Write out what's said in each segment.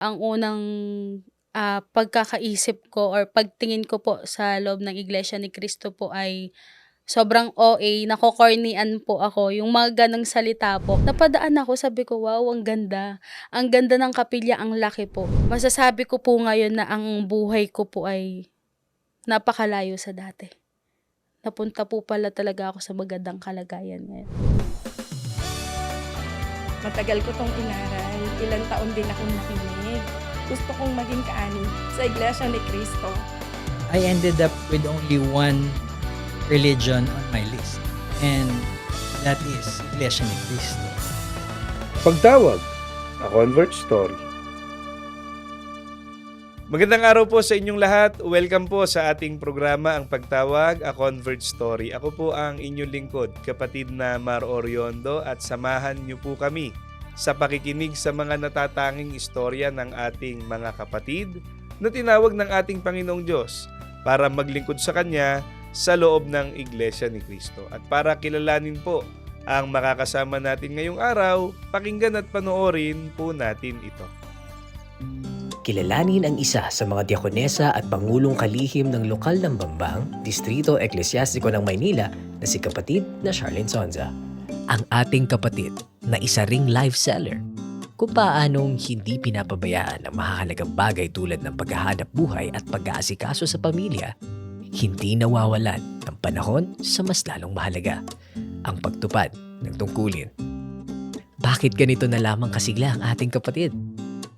Ang unang, pagkakaisip ko or pagtingin ko po sa loob ng Iglesia ni Cristo po ay sobrang OA, nako-cornyan po ako, yung mga gano'ng salita po. Napadaan ako, sabi ko, "Wow, ang ganda. Ang ganda ng kapilya, ang laki po." Masasabi ko po ngayon na ang buhay ko po ay napakalayo sa dati. Napunta po pala talaga ako sa magandang kalagayan ngayon. Matagal ko 'tong inaral, ilang taon din akong nakinig. Gusto kong maging kaani sa Iglesia ni Cristo. I ended up with only one religion on my list, and that is Iglesia ni Cristo. Pagtawag, A Convert Story. Magandang araw po sa inyong lahat. Welcome po sa ating programa Ang Pagtawag, A Convert Story. Ako po ang inyong lingkod, kapatid na Mar Oriondo, at samahan niyo po kami sa pakikinig sa mga natatanging istorya ng ating mga kapatid na tinawag ng ating Panginoong Diyos para maglingkod sa Kanya sa loob ng Iglesia ni Cristo. At para kilalanin po ang makakasama natin ngayong araw, pakinggan at panoorin po natin ito. Kilalanin ang isa sa mga diakonesa at pangulong kalihim ng lokal ng Bambang, Distrito Eklesyastiko ng Maynila na si kapatid na Charlene Sonza. Ang ating kapatid na isa ring life seller. Kung paanong hindi pinapabayaan ang mahahalagang bagay tulad ng paghahanap buhay at pag-aasikaso sa pamilya, hindi nawawalan ng panahon sa mas lalong mahalaga, ang pagtupad ng tungkulin. Bakit ganito na lamang kasigla ang ating kapatid?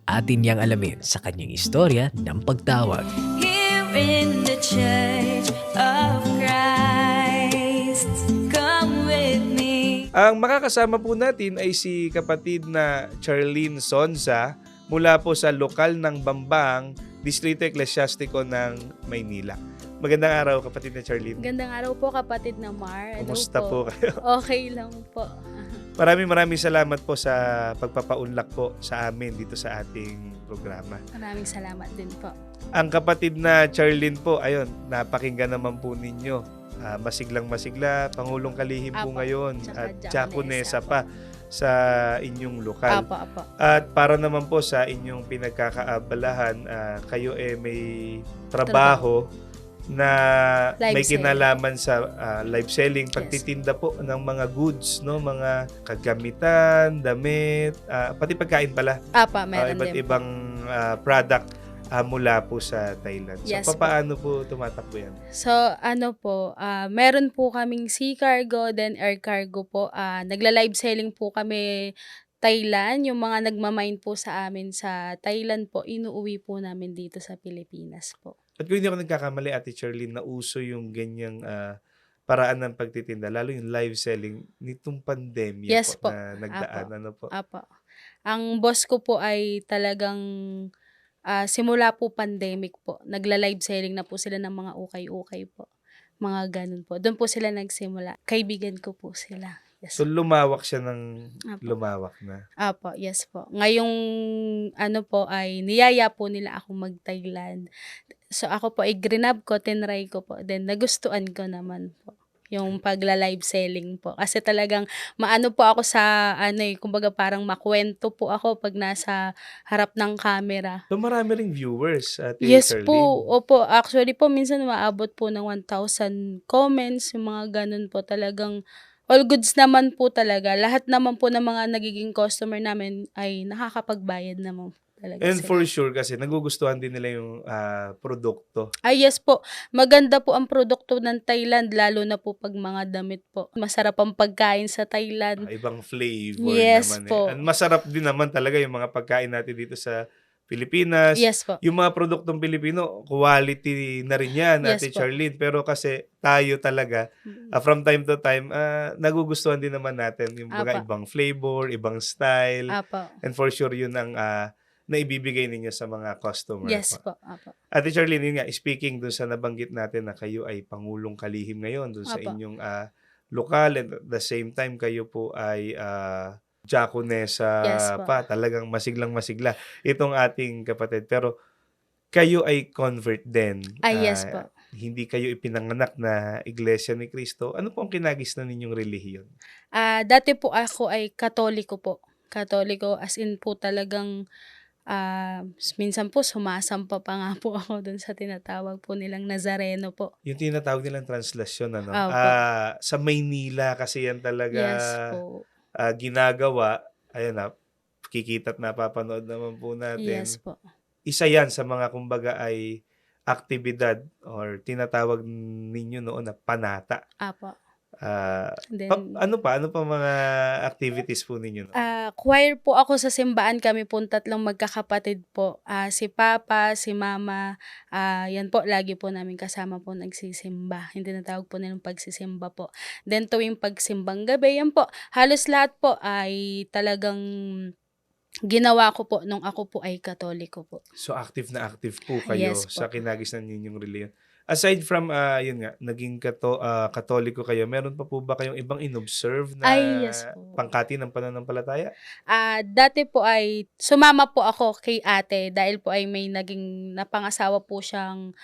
Atin niyang alamin sa kanyang istorya ng pagtawag. Here in the Church of Christ, come with me. Ang makakasama po natin ay si kapatid na Charlene Sonza mula po sa lokal ng Bambang, Distrito Eklesyastiko ng Maynila. Magandang araw, kapatid na Charlene. Magandang araw po, kapatid na Mar. Hello Kumusta po kayo? Okay lang po. Maraming salamat po sa pagpapaunlak po sa amin dito sa ating programa. Maraming salamat din po. Ang kapatid na Charlene po, ayun, napakinggan naman po ninyo. Masiglang masigla, Pangulong Kalihim po Apo, ngayon tsaka at diakonesa diakonesa pa sa inyong lokal. Apo. At para naman po sa inyong pinagkakaabalahan, kayo may trabaho na Live may selling. kinalaman sa live selling, pagtitinda po ng mga goods, no, mga kagamitan, damit, pati pagkain pala. Meron Iba't din po. ibang product mula po sa Thailand. Yes So po. paano po tumatakbo yan? So, meron po kaming sea cargo, then air cargo po. Nagla-live selling po kami Thailand. Yung mga nagmamine po sa amin sa Thailand po, inuuwi po namin dito sa Pilipinas po. At kung hindi ako nagkakamali, Ate Charlene, na uso yung ganyang paraan ng pagtitinda, lalo yung live selling nitong pandemya Yes po. na nagdaan. Apo. Ano po? Apo. Ang boss ko po ay talagang simula po pandemic po. Nagla-live selling na po sila ng mga ukay-ukay po. Mga ganun po. Doon po sila nagsimula. Kaibigan ko po sila. Yes. So lumawak siya ng Apo. lumawak na. Apo, yes po. Ngayong po ay niyaya po nila ako mag-Thailand. So ako po ay grinab ko, tinry ko po. Then nagustuhan ko naman po yung pagla-live selling po. Kasi talagang maano po ako sa kumbaga parang makwento po ako pag nasa harap ng camera. So marami ring viewers, Ate Yes Charlene. po, opo. Actually po, minsan maabot po ng 1,000 comments, yung mga ganun po. Talagang all goods naman po talaga. Lahat naman po ng mga nagiging customer namin ay nakakapagbayad naman po talaga And sila. for sure kasi nagugustuhan din nila yung produkto. Yes po. Maganda po ang produkto ng Thailand, lalo na po pag mga damit po. Masarap ang pagkain sa Thailand. Ibang flavor Yes naman. po. And masarap din naman talaga yung mga pagkain natin dito sa Pilipinas. Yes po. Yung mga produktong Pilipino, quality na rin yan, Yes Ate po. Charlene. Pero kasi tayo talaga, from time to time, nagugustuhan din naman natin yung mga Apa. ibang flavor, ibang style. Apo. And for sure, yun ang naibibigay ninyo sa mga customer. Yes po. po. Apo. Ate Charlene, yun nga, speaking dun sa nabanggit natin na kayo ay Pangulong Kalihim ngayon dun sa Apa. inyong lokal, and at the same time kayo po ay diakonesa Yes po. pa, talagang masiglang-masigla itong ating kapatid. Pero kayo ay convert din. Yes po. Hindi kayo ipinanganak na Iglesia ni Cristo. Ano po ang kinagis na ninyong relihiyon? Dati po ako ay Katoliko po. Katoliko as in po talagang Minsan po sumasampa pa nga po ako dun sa tinatawag po nilang Nazareno po. Yung tinatawag nilang translasyon, ano? Opo. Sa Maynila kasi yan talaga Yes po. ginagawa. Ayan na, kikita't napapanood naman po Yes natin. po. Isa yan sa mga kumbaga ay aktibidad or tinatawag ninyo noon na panata. Apo. Ah, Then, ano pa mga activities po ninyo noon? choir po ako sa simbahan. Kami pong 3 magkakapatid po. Si papa, si mama, yan po lagi po namin kasama po nagsisimba. Yung tinatawag po nilang pagsisimba po. Then tuwing pagsimbang gabi, yan po. Halos lahat po ay talagang ginawa ko po nung ako po ay Katoliko po. So active na active po kayo Yes po. sa kinagisnan ninyong reliyon. Aside from yun nga, naging Katoliko kayo, meron pa po ba kayong ibang inobserve na Ay, yes po. pangkati ng pananampalataya? Dati po ay sumama po ako kay ate dahil po ay may naging napangasawa po siyang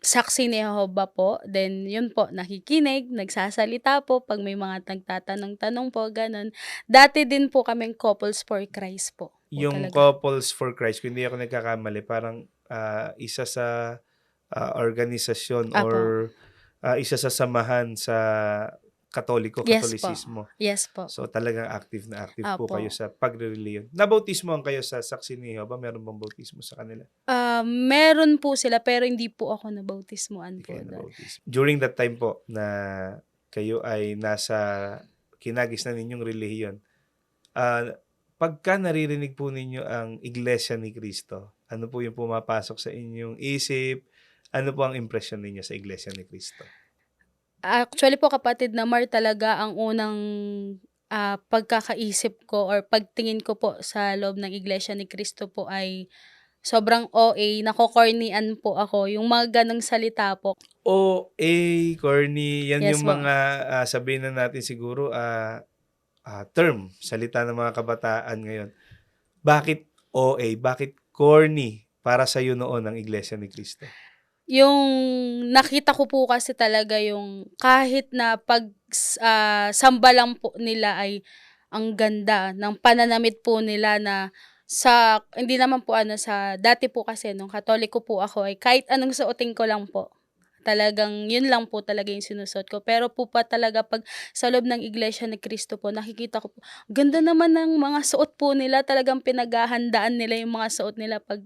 saksi ni Jehovah po. Then yun po, nakikinig, nagsasalita po pag may mga nagtatanong-tanong po, ganun. Dati din po kaming Couples for Christ po. Yung talaga. Couples for Christ, kung hindi ako nagkakamali, parang isa sa organisasyon Apo. or isa sa samahan sa Katolisismo. Yes po. So talagang active na active po Apo. kayo sa pagre-reliyon. Nabautismohan kayo sa saksi ni Jehovah? Meron bang bautismo sa kanila? Meron po sila pero hindi po ako nabautismuan Hindi po. kayo nabautismo. During that time po na kayo ay nasa kinagisnan ninyong relihiyon, pagka naririnig po ninyo ang Iglesia ni Cristo, ano po yung pumapasok sa inyong isip? Ano po ang impression ninyo sa Iglesia ni Cristo? Actually po kapatid na Mar, talaga ang unang pagkakaisip ko or pagtingin ko po sa loob ng Iglesia ni Cristo po ay sobrang OA, nako-cornyan po ako. Yung mga ganong salita po. corny, yan Yes yung po. mga sabihin na natin siguro term, salita ng mga kabataan ngayon. Bakit OA? Bakit corny para sa iyo noon ang Iglesia ni Cristo? Yung nakita ko po kasi talaga yung kahit na samba lang po nila ay ang ganda ng pananamit po nila na hindi naman po sa dati po kasi nung Katoliko po ako ay kahit anong suotin ko lang po. Talagang yun lang po talaga yung sinusuot ko. Pero po pa talaga pag sa loob ng Iglesia ni Cristo po, nakikita ko po, ganda naman ng mga suot po nila. Talagang pinaghahandaan nila yung mga suot nila pag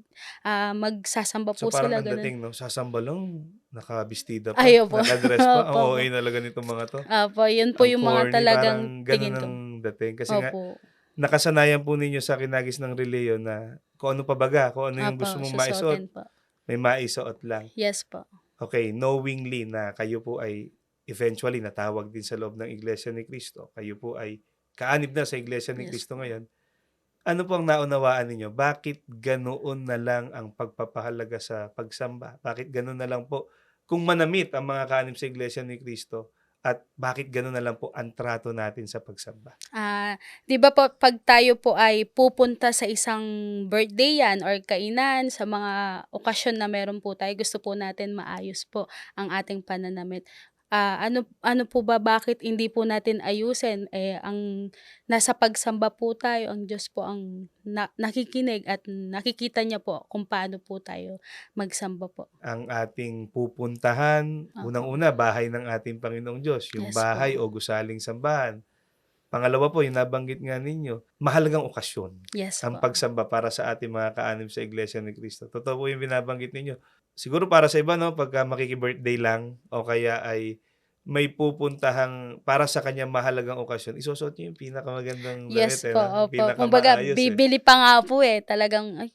magsasamba So po parang sila. ang Ganun. dating, no? Sasamba lang, nakabistida pa, Ay, opo. nakadress pa. Ang Opo. OA talaga nitong mga to. Yun po Ang yung mga corny, talagang parang ganun tingin ko. ang dating. Kasi nga, Opo. nakasanayan po ninyo sa kinagis ng reliyon na kung ano pa baga, kung ano yung Opo, gusto mong susuotin maisuot, po. may maisuot lang. Yes po. Okay, knowingly na kayo po ay eventually natawag din sa loob ng Iglesia ni Cristo, kayo po ay kaanib na sa Iglesia ni Yes Cristo po. ngayon, ano po ang naunawaan ninyo? Bakit ganoon na lang ang pagpapahalaga sa pagsamba? Bakit ganoon na lang po kung manamit ang mga kaanib sa Iglesia ni Cristo? At bakit ganoon na lang po ang trato natin sa pagsamba? 'Di ba po pag tayo po ay pupunta sa isang birthday yan or kainan, sa mga okasyon na meron po tayo, gusto po natin maayos po ang ating pananamit. Ano po ba, bakit hindi po natin ayusin? Ang nasa pagsamba po tayo, ang Diyos po ang nakikinig at nakikita niya po kung paano po tayo magsamba po. Ang ating pupuntahan, Opo. unang-una, bahay ng ating Panginoong Diyos, yung Yes bahay o po. gusaling sambahan. Pangalawa po, yung nabanggit nga ninyo, mahalagang okasyon Yes ang po. pagsamba para sa ating mga kaanib sa Iglesia ni Cristo. Totoo po yung binabanggit ninyo. Siguro para sa iba, no, pagka makiki-birthday lang o kaya ay may pupuntahang para sa kanya mahalagang okasyon, isusuot niyo yung pinakamagandang Yes damit, po, no? opo. Kumbaga Pinakamaayos, bibili pa nga po talagang ay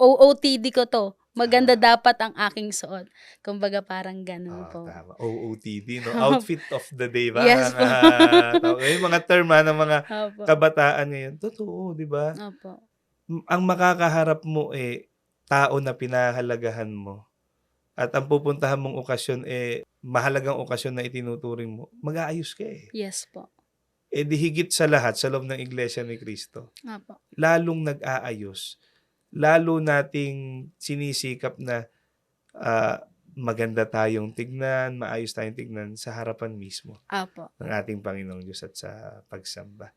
OOTD ko 'to. Maganda dapat ang aking suot. Kumbaga parang gano'n po. Tama. OOTD, no? Outfit of the day ba? Yes po. Yung mga term ng mga Opo. kabataan ngayon. Totoo, di ba? Opo. Ang makakaharap mo tao na pinahalagahan mo. At ang pupuntahan mong okasyon mahalagang okasyon na itinuturing mo. Mag-aayos ka Yes po. di higit sa lahat sa loob ng Iglesia ni Cristo. Opo. Lalong nag-aayos. Lalo nating sinisikap na maganda tayong tignan, maayos tayong tignan sa harapan mismo Opo. ng ating Panginoong Diyos at sa pagsamba.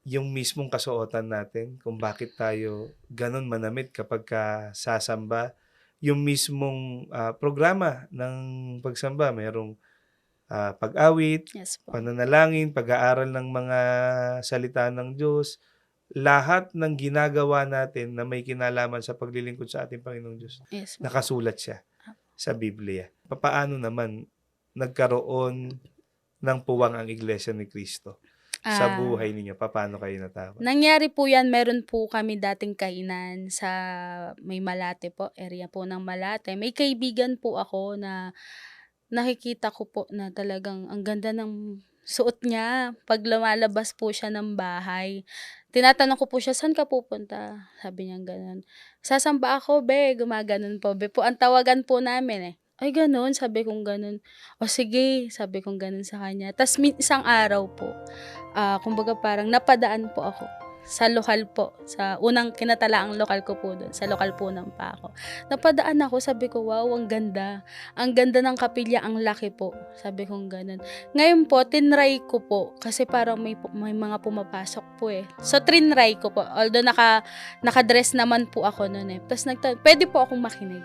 yung mismong kasuotan natin, kung bakit tayo ganun manamit kapag sasamba, yung mismong programa ng pagsamba, mayroong pag-awit, Yes po. pananalangin, pag-aaral ng mga salita ng Diyos, lahat ng ginagawa natin na may kinalaman sa paglilingkod sa ating Panginoong Diyos, Yes po. nakasulat siya sa Biblia. Papaano naman nagkaroon ng puwang ang Iglesia ni Cristo sa Ah, buhay ninyo? Paano kayo natawag? Nangyari po yan, meron po kami dating kainan sa may Malate po, area po ng Malate. May kaibigan po ako na nakikita ko po na talagang ang ganda ng suot niya pag lumalabas po siya ng bahay. Tinatanong ko po siya, "Saan ka pupunta?" Sabi niya gano'n. "Sasamba ako be," gumaganon po. Be po ang tawagan po namin, eh. "Ay gano'n?" Sabi kong gano'n. "O sige," sabi kong gano'n sa kanya. Tas isang araw po, kumbaga parang napadaan po ako sa lokal po, sa unang kinatalaang lokal ko po do'n, sa lokal po ng Paco. Napadaan ako, sabi ko, "Wow, ang ganda. Ang ganda ng kapilya, ang laki po." Sabi kong gano'n. Ngayon po, tinry ko po, kasi parang may mga pumapasok po eh. So, trinry ko po. Although nakadress naman po ako no'n eh. Tapos pwede po akong makinig.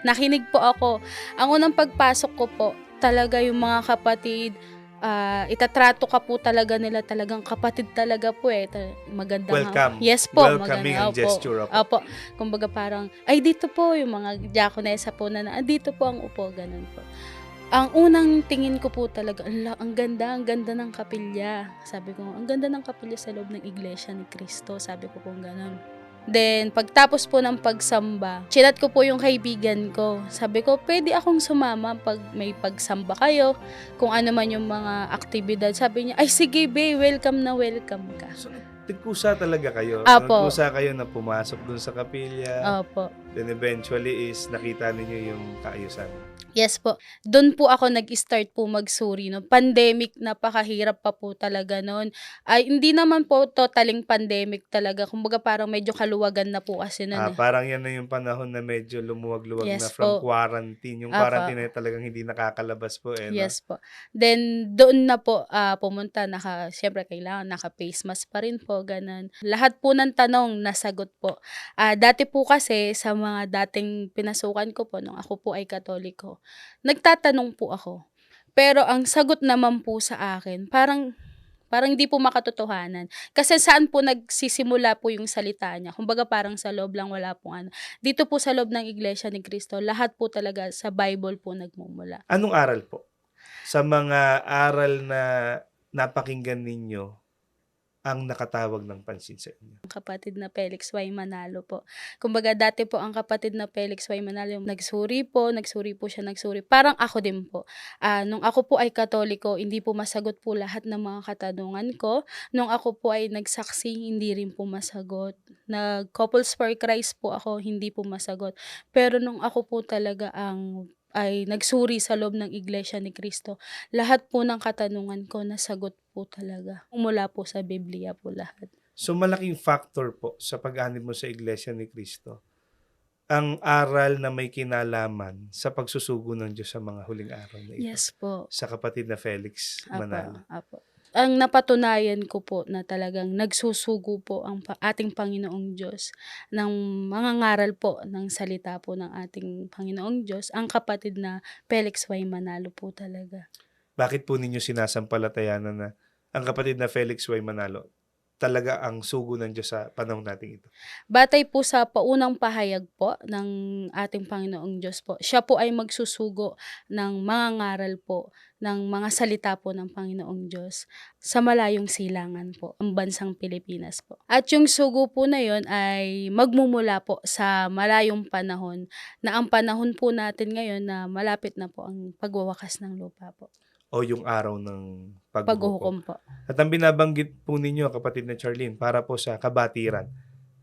Nakinig po ako. Ang unang pagpasok ko po, talaga yung mga kapatid, itatrato ka po talaga nila, talagang kapatid talaga po eh. Magandang Welcome. Yes po. Welcoming ang Opo. gesture ako. Opo. Kumbaga parang, ay dito po yung mga diakonesa po na dito po ang upo, ganun po. Ang unang tingin ko po talaga, ang ganda ng kapilya. Sabi ko, ang ganda ng kapilya sa loob ng Iglesia ni Cristo. Sabi ko po ganun. Then, pagtapos po ng pagsamba, chinat ko po yung kaibigan ko. Sabi ko, pwede akong sumama pag may pagsamba kayo, kung ano man yung mga aktibidad. Sabi niya, ay sige be, welcome na welcome ka. So, nagkusa talaga kayo. Apo. Nagkusa kayo na pumasok dun sa kapilya. Opo. Then eventually is nakita ninyo yung kaayusan. Yes po. Doon po ako nag-start po magsuri. No? Pandemic, napakahirap pa po talaga noon. Ay, hindi naman po totaling pandemic talaga. Kumbaga parang medyo kaluwagan na po kasi noon. Parang yan na yung panahon na medyo lumuwag-luwag na Yes from po. quarantine. Yung Apa. quarantine na talagang hindi nakakalabas po eh. No? Yes po. Then, doon na po pumunta. Siyempre, kailangan naka-face mask pa rin po. Ganun. Lahat po ng tanong, nasagot po. Dati po kasi, sa mga dating pinasukan ko po, nung ako po ay Katoliko, nagtatanong po ako. Pero ang sagot naman po sa akin, parang hindi po makatotohanan. Kasi saan po nagsisimula po yung salita niya? Kumbaga parang sa loob lang, wala pong ano. Dito po sa loob ng Iglesia ni Cristo, lahat po talaga sa Bible po nagmumula. Anong aral po? Sa mga aral na napakinggan ninyo, ang nakatawag ng pansin sa inyo? Kapatid na Felix Y. Manalo po. Kumbaga dati po ang kapatid na Felix Y. Manalo, nagsuri po siya. Parang ako din po. Nung ako po ay Katoliko, hindi po masagot po lahat ng mga katanungan ko. Nung ako po ay nagsaksi, hindi rin po masagot. Nag-Couples for Christ po ako, hindi po masagot. Pero nung ako po talaga ay nagsuri sa loob ng Iglesia ni Cristo, lahat po ng katanungan ko nasagot po talaga. Mula po sa Biblia po lahat. So malaking factor po sa pag-anib mo sa Iglesia ni Cristo ang aral na may kinalaman sa pagsusugo ng Diyos sa mga huling araw na ito. Yes po. Sa kapatid na Felix Manalo. Apo. Ang napatunayan ko po na talagang nagsusugo po ang ating Panginoong Diyos ng mga ngaral po ng salita po ng ating Panginoong Diyos, ang kapatid na Felix Y. Manalo po talaga. Bakit po ninyo sinasampalatayanan na ang kapatid na Felix Y. Manalo talaga ang sugo ng Diyos sa panahon nating ito? Batay po sa paunang pahayag po ng ating Panginoong Diyos po, siya po ay magsusugo ng mga ngaral po, ng mga salita po ng Panginoong Diyos sa malayong silangan po, ang bansang Pilipinas po. At yung sugo po na yon ay magmumula po sa malayong panahon, na ang panahon po natin ngayon na malapit na po ang pagwawakas ng lupa po. O yung araw ng paghuhukom? Paghuhukom po. At ang binabanggit po ninyo, kapatid na Charlene, para po sa kabatiran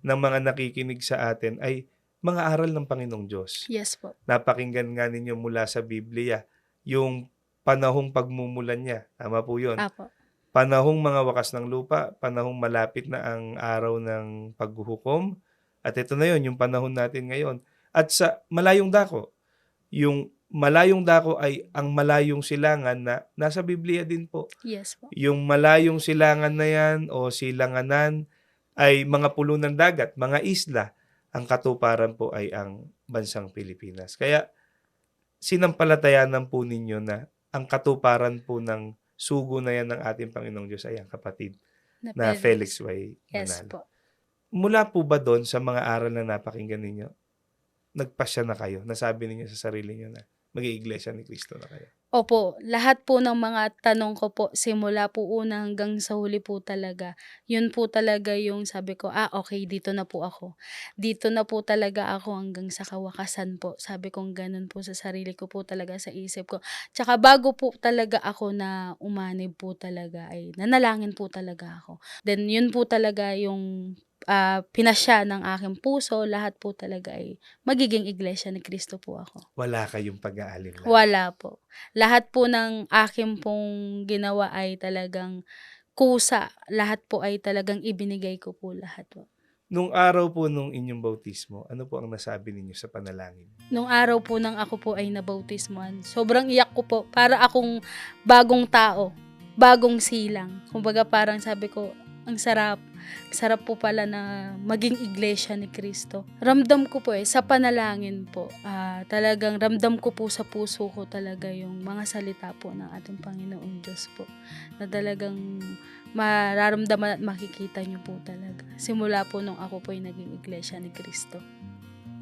ng mga nakikinig sa atin ay mga aral ng Panginoong Diyos. Yes po. Napakinggan nga ninyo mula sa Biblia yung panahong pagmumulan niya. Tama po yun. Apo. Panahong mga wakas ng lupa, panahong malapit na ang araw ng paghuhukom. At ito na yun, yung panahon natin ngayon. At sa malayong dako, yung malayong dako ay ang malayong silangan na nasa Biblia din po. Yes po. Yung malayong silangan na yan o silanganan ay mga pulo ng dagat, mga isla. Ang katuparan po ay ang bansang Pilipinas. Kaya sinampalatayanan po ninyo na ang katuparan po ng sugo na yan ng ating Panginoong Diyos ay ang kapatid na Felix Y. Yes Manalo. po. Mula po ba doon sa mga aral na napakinggan ninyo, nagpasya na kayo, nasabi ninyo sa sarili niyo na mag-iiglesia ni Cristo na kayo? Opo, lahat po ng mga tanong ko po, simula po una hanggang sa huli po talaga, yun po talaga yung sabi ko, okay, dito na po ako. Dito na po talaga ako hanggang sa kawakasan po. Sabi kong ganun po sa sarili ko po talaga, sa isip ko. Tsaka bago po talaga ako na umanib po talaga, ay nanalangin po talaga ako. Then yun po talaga yung pinasya ng aking puso, lahat po talaga ay magiging iglesia ni Cristo po ako. Wala kayong pag-aalinlangan. Wala po. Lahat po ng aking pong ginawa ay talagang kusa. Lahat po ay talagang ibinigay ko po lahat po. Nung araw po nung inyong bautismo, ano po ang nasabi ninyo sa panalangin? Nung araw po nang ako po ay nabautismuhan, sobrang iyak ko po. Para akong bagong tao, bagong silang. Kumbaga parang sabi ko, ang sarap. Sarap po pala na maging iglesia ni Cristo. Ramdam ko po sa panalangin po. Talagang ramdam ko po sa puso ko talaga yung mga salita po ng ating Panginoong Diyos po. Na talagang mararamdaman at makikita niyo po talaga. Simula po nung ako po ay naging iglesia ni Cristo.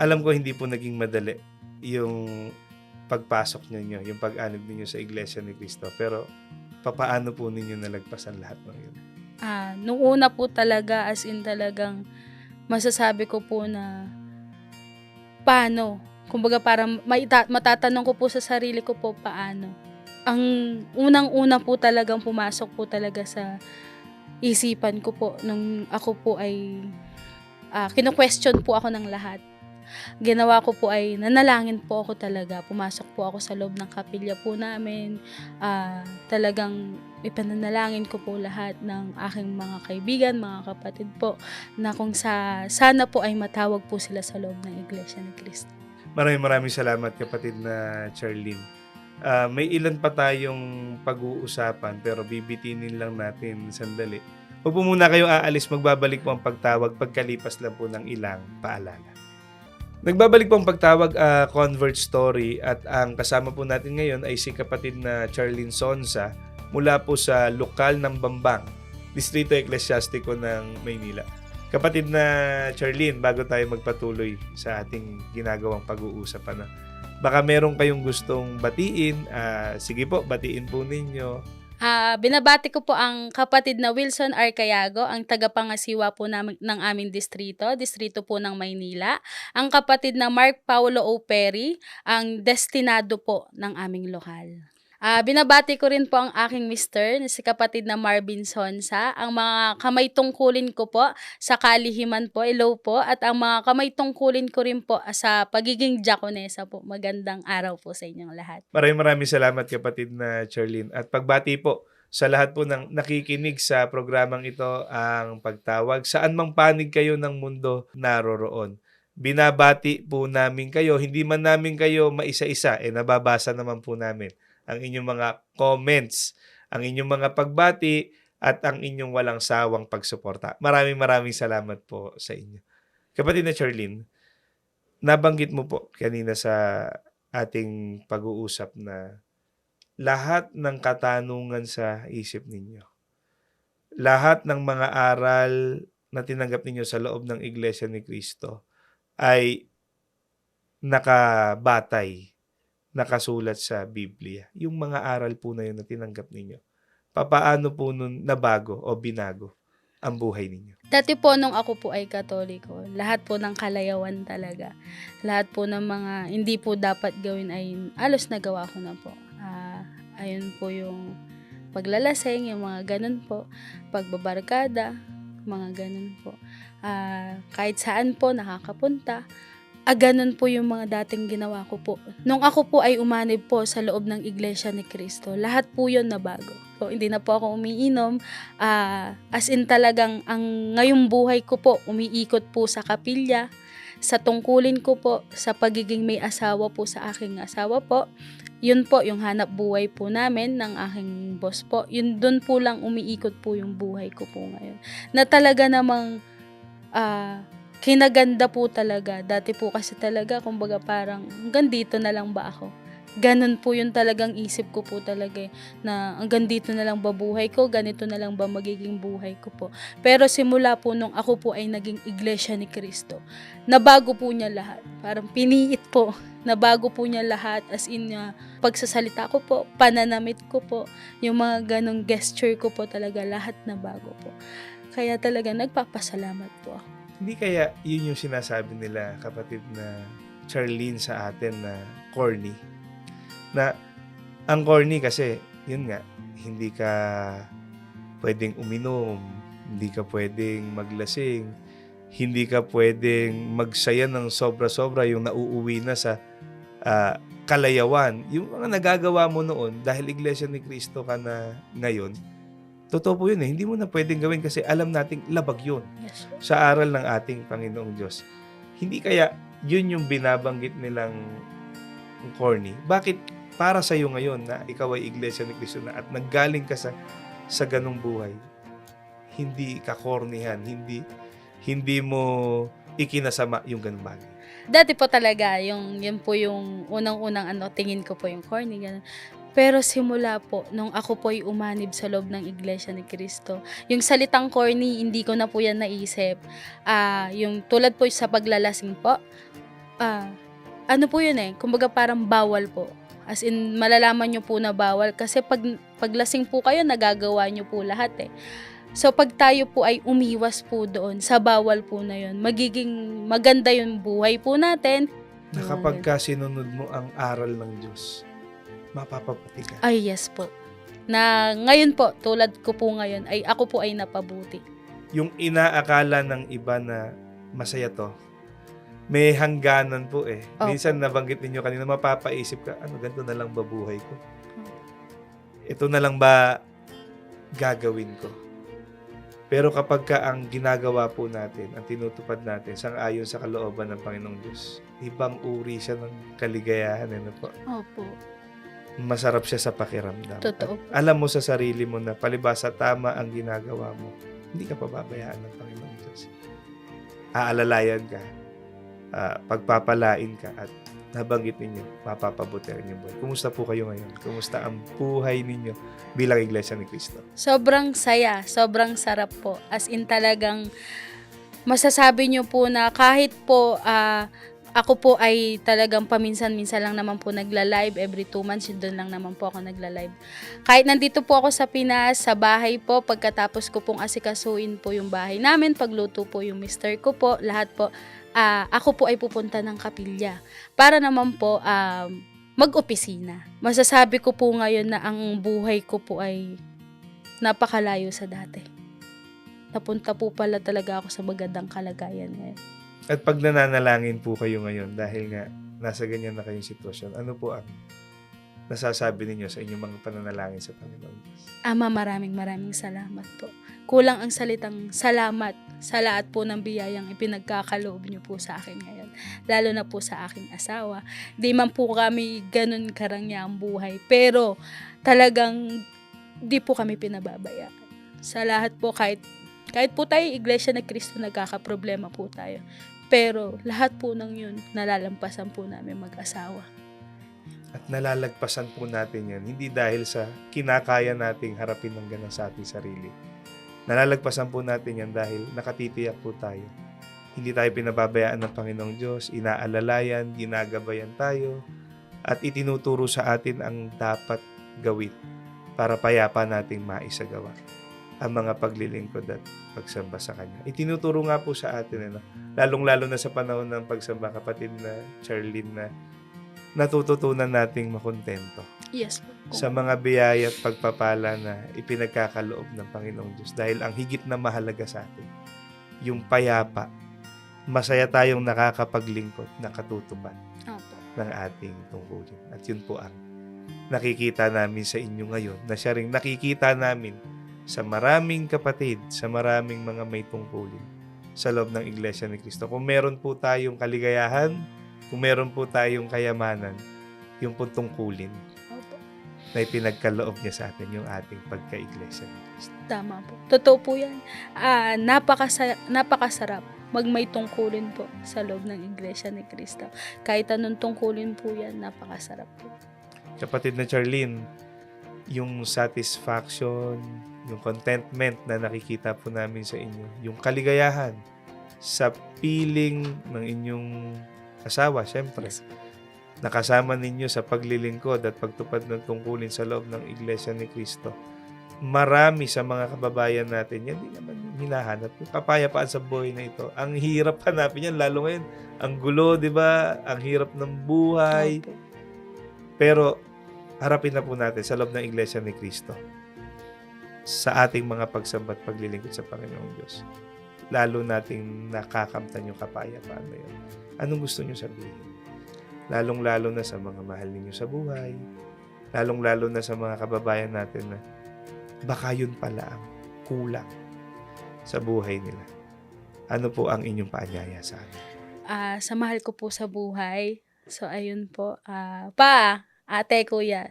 Alam ko hindi po naging madali yung pagpasok ninyo, yung pag-anib ninyo sa iglesia ni Cristo. Pero papaano po ninyo nalagpasan lahat ng yun? Nung una po talaga, as in talagang masasabi ko po na paano. Kumbaga parang matatanong ko po sa sarili ko po paano. Ang unang-una po talagang pumasok po talaga sa isipan ko po nung ako po ay kino-question po ako ng lahat. Ginawa ko po ay nanalangin po ako talaga. Pumasok po ako sa loob ng kapilya po namin. Talagang ipananalangin ko po lahat ng aking mga kaibigan, mga kapatid po, na kung sana po ay matawag po sila sa loob ng Iglesia ni Cristo. Maraming salamat kapatid na Charlene. May ilan pa tayong pag-uusapan pero bibitinin lang natin sandali. Huwag po muna kayong aalis, magbabalik po ang pagtawag pagkalipas lang po ng ilang paalala. Nagbabalik po ang pagtawag Convert Story at ang kasama po natin ngayon ay si kapatid na Charlene Sonza mula po sa lokal ng Bambang, Distrito Eklesiastiko ng Maynila. Kapatid na Charlene, bago tayo magpatuloy sa ating ginagawang pag-uusap, baka meron kayong gustong batiin, sige po, batiin po ninyo. Binabati ko po ang kapatid na Wilson Arcayago, ang tagapangasiwa po ng aming distrito po ng Maynila. Ang kapatid na Mark Paulo O. Perry, ang destinado po ng aming lokal. Binabati ko rin po ang aking mister, si kapatid na Marvin Sonsa, ang mga kamay tungkulin ko po sa kalihiman po, hello po, at ang mga kamay tungkulin ko rin po sa pagiging diakonesa po. Magandang araw po sa inyong lahat. Maraming salamat kapatid na Charlene. At pagbati po sa lahat po ng nakikinig sa programang ito, ang pagtawag. Saan mang panig kayo ng mundo naroroon. Binabati po namin kayo. Hindi man namin kayo maisa-isa, nababasa naman po namin ang inyong mga comments, ang inyong mga pagbati, at ang inyong walang sawang pagsuporta. Maraming salamat po sa inyo. Kapatid na Charlene, nabanggit mo po kanina sa ating pag-uusap na lahat ng katanungan sa isip ninyo, lahat ng mga aral na tinanggap ninyo sa loob ng Iglesia ni Cristo ay nakasulat sa Biblia. Yung mga aral po na yun na tinanggap ninyo, papaano po nun nabago o binago ang buhay ninyo? Dati po nung ako po ay Katoliko, lahat po ng kalayawan talaga, lahat po ng mga hindi po dapat gawin ay alos nagawa ko na po. Ayun po yung paglalasing, yung mga ganun po, pagbabarkada, mga ganun po. Kahit saan po nakakapunta, ganun po yung mga dating ginawa ko po. Nung ako po ay umanib po sa loob ng Iglesia ni Cristo, lahat po yun nabago. So, hindi na po ako umiinom. As in talagang ang ngayong buhay ko po, umiikot po sa kapilya. sa tungkulin ko po sa pagiging may asawa po sa aking asawa po. Yun po yung hanap buhay po namin ng aking boss po. Yun dun po lang umiikot po yung buhay ko po ngayon. Na talaga namang kinaganda po talaga. Dati po kasi talaga kumbaga parang hanggang dito na lang ba ako? Ganun po yung talagang isip ko po talaga na hanggang dito na lang ba buhay ko, ganito na lang ba magiging buhay ko po. Pero simula po nung ako po ay naging Iglesia ni Cristo, nabago po niya lahat. Parang piniit po, nabago po niya lahat as in pagsasalita ko po, pananamit ko po, yung mga ganong gesture ko po talaga, lahat nabago po. Kaya talaga nagpapasalamat po ako. Hindi kaya yun yung sinasabi nila, kapatid, na Charlene sa atin na corny? Na ang corny kasi, yun nga, hindi ka pwedeng uminom, hindi ka pwedeng maglasing, hindi ka pwedeng magsaya ng sobra-sobra yung nauuwi na sa kalayawan. Yung mga nagagawa mo noon dahil Iglesia ni Cristo ka na ngayon, totoo po yun eh. Hindi mo na pwedeng gawin kasi alam nating labag yun Yes po. sa aral ng ating Panginoong Diyos. Hindi kaya yun yung binabanggit nilang corny? Bakit para sa iyo ngayon na ikaw ay Iglesia ni Cristo na at naggaling ka sa ganung buhay, hindi ka cornyhan, hindi mo ikinasama yung ganung bagay? Dati po talaga, yun po yung unang-unang tingin ko po yung corny, ganun. Pero simula po, nung ako po ay umanib sa loob ng Iglesia ni Cristo, yung salitang corny, hindi ko na po yan naisip. Yung tulad po sa paglalasing po, ano po yun eh, kumbaga parang bawal po. As in, malalaman nyo po na bawal kasi paglasing po kayo, nagagawa nyo po lahat eh. So, pag tayo po ay umiwas po doon sa bawal po na yun, magiging maganda yung buhay po natin. Na kapag ka sinunod mo ang aral ng Diyos, mapapabuti ka. Ay, yes po. Na ngayon po, tulad ko po ngayon, ay ako po ay napabuti. Yung inaakala ng iba na masaya to, may hangganan po eh. Opo. Minsan nabanggit ninyo kanina, mapapaisip ka, ano, ganito na lang ba buhay ko? Ito na lang ba gagawin ko? Pero kapag ka ang ginagawa po natin, ang tinutupad natin, sang-ayon sa kalooban ng Panginoong Diyos, ibang uri siya ng kaligayahan. Ano po? Opo. Masarap siya sa pakiramdam. Totoo. At alam mo sa sarili mo na palibasa tama ang ginagawa mo, hindi ka pababayaan ng Panginoong Diyos. Aalalayan ka, pagpapalain ka, at nabanggit ninyo, mapapabuti rin yung buhay. Kumusta po kayo ngayon? Kumusta ang buhay ninyo bilang Iglesia ni Cristo? Sobrang saya, sobrang sarap po. As in talagang masasabi nyo po na kahit po ako po ay talagang paminsan-minsan lang naman po nagla-live. Every 2 months, doon lang naman po ako nagla-live. Kahit nandito po ako sa Pinas, sa bahay po, pagkatapos ko pong asikasuin po yung bahay namin, pagluto po yung mister ko po, lahat po, ako po ay pupunta ng kapilya para naman po mag-opisina. Masasabi ko po ngayon na ang buhay ko po ay napakalayo sa dati. Napunta po pala talaga ako sa magandang kalagayan ngayon. At pag nananalangin po kayo ngayon dahil nga nasa ganyan na kayong sitwasyon, ano po ang nasasabi ninyo sa inyong mga pananalangin sa Panginoon Diyos? Ama, maraming salamat po. Kulang ang salitang salamat sa lahat po ng biyayang ipinagkakaloob niyo po sa akin ngayon. Lalo na po sa aking asawa. Di man po kami ganun karangya ang buhay, pero talagang di po kami pinababayaan. Sa lahat po, kahit po tayo Iglesia na Cristo, nagkakaproblema po tayo. Pero lahat po ng yun, nalalampasan po namin mag-asawa. At nalalagpasan po natin yan, hindi dahil sa kinakaya nating harapin ng ganun sa ating sarili. Nalalagpasan po natin yan dahil nakatitiyak po tayo. Hindi tayo pinababayaan ng Panginoong Diyos, inaalalayan, ginagabayan tayo, at itinuturo sa atin ang dapat gawin para payapa nating maisagawa ang mga paglilingkod at pagsamba sa Kanya. Itinuturo nga po sa atin, lalong-lalo na sa panahon ng pagsamba, kapatid na Charlene, na natututunan nating makontento Yes po. sa mga biyaya at pagpapala na ipinagkakaloob ng Panginoong Diyos. Dahil ang higit na mahalaga sa atin, yung payapa, masaya tayong nakakapaglingkod na katutupad Opo. ng ating tungkulin. At yun po ang nakikita namin sa inyo ngayon, na siya ring nakikita namin sa maraming kapatid, sa maraming mga may tungkulin, sa loob ng Iglesia ni Cristo. Kung meron po tayong kaligayahan, kung meron po tayong kayamanan, yung po tungkulin Opo. na ipinagkaloob niya sa atin yung ating pagka-Iglesia ni Cristo. Tama po. Totoo po yan. Napakasarap magmay tungkulin po sa loob ng Iglesia ni Cristo. Kahit anong tungkulin po yan, napakasarap po. Kapatid na Charlene, yung satisfaction, yung contentment na nakikita po namin sa inyo, yung kaligayahan sa piling ng inyong asawa, syempre, Yes. nakasama ninyo sa paglilingkod at pagtupad ng tungkulin sa loob ng Iglesia ni Cristo. Marami sa mga kababayan natin, yan din naman yung hinahanap. Yung kapayapaan sa buhay na ito. Ang hirap hanapin yan, lalo ngayon. Ang gulo, di ba? Ang hirap ng buhay. Opo. Pero harapin na po natin sa loob ng Iglesia ni Cristo sa ating mga pagsamba at paglilingkod sa Panginoong Diyos. Lalo nating nakakamtan yung kapayapaan na yun. Anong gusto nyo sabihin? Lalong-lalo na sa mga mahal ninyo sa buhay. Lalong-lalo na sa mga kababayan natin na baka yun pala ang kulang sa buhay nila. Ano po ang inyong paanyaya sa amin? Sa mahal ko po sa buhay. So, ayun po. Ate, kuya.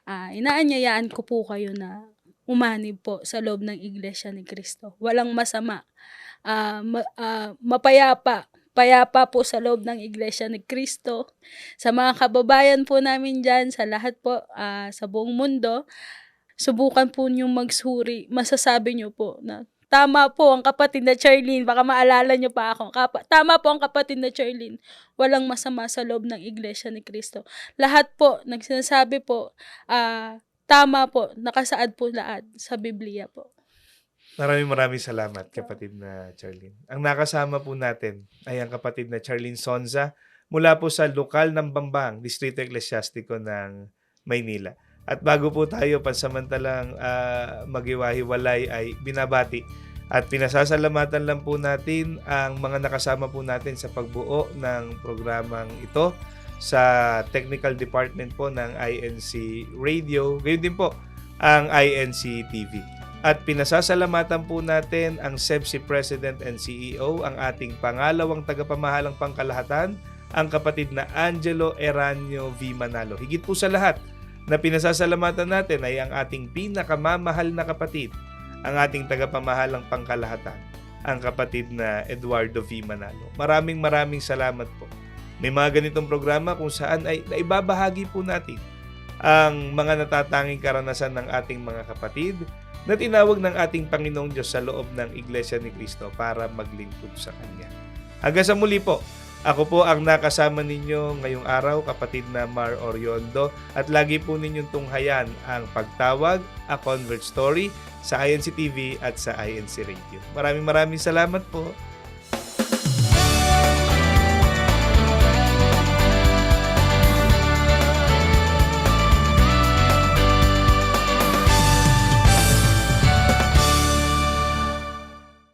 Inaanyayaan ko po kayo na umanib po sa loob ng Iglesia ni Cristo. Walang masama. Mapayapa. Payapa po sa loob ng Iglesia ni Cristo. Sa mga kababayan po namin dyan, sa lahat po, sa buong mundo, subukan po niyong magsuri. Masasabi niyo po na tama po ang kapatid na Charlene. Baka maalala niyo pa ako. Tama po ang kapatid na Charlene. Walang masama sa loob ng Iglesia ni Cristo. Lahat po, nagsasabi po, tama po, nakasaad po lahat sa Biblia po. Maraming salamat, kapatid na Charlene. Ang nakasama po natin ay ang kapatid na Charlene Sonza mula po sa lokal ng Bambang, Distrito Eclesiastico ng Maynila. At bago po tayo pansamantalang magiwahiwalay ay binabati at pinasasalamatan lang po natin ang mga nakasama po natin sa pagbuo ng programang ito sa technical department po ng INC Radio, gayon din po ang INC TV. At pinasasalamatan po natin ang SEBSI President and CEO, ang ating pangalawang tagapamahalang pangkalahatan, ang kapatid na Angelo Eranio V. Manalo. Higit po sa lahat, na pinasasalamatan natin ay ang ating pinakamamahal na kapatid, ang ating tagapamahalang pangkalahatan, ang kapatid na Eduardo V. Manalo. Maraming salamat po. May mga ganitong programa kung saan ay naibabahagi po natin ang mga natatanging karanasan ng ating mga kapatid na tinawag ng ating Panginoong Diyos sa loob ng Iglesia ni Cristo para maglingkod sa Kanya. Hanggang sa muli po, ako po ang nakasama ninyo ngayong araw, kapatid na Mar Oriondo, at lagi po ninyong tunghayan ang Pagtawag, A Convert Story sa INC TV at sa INC Radio. Maraming salamat po.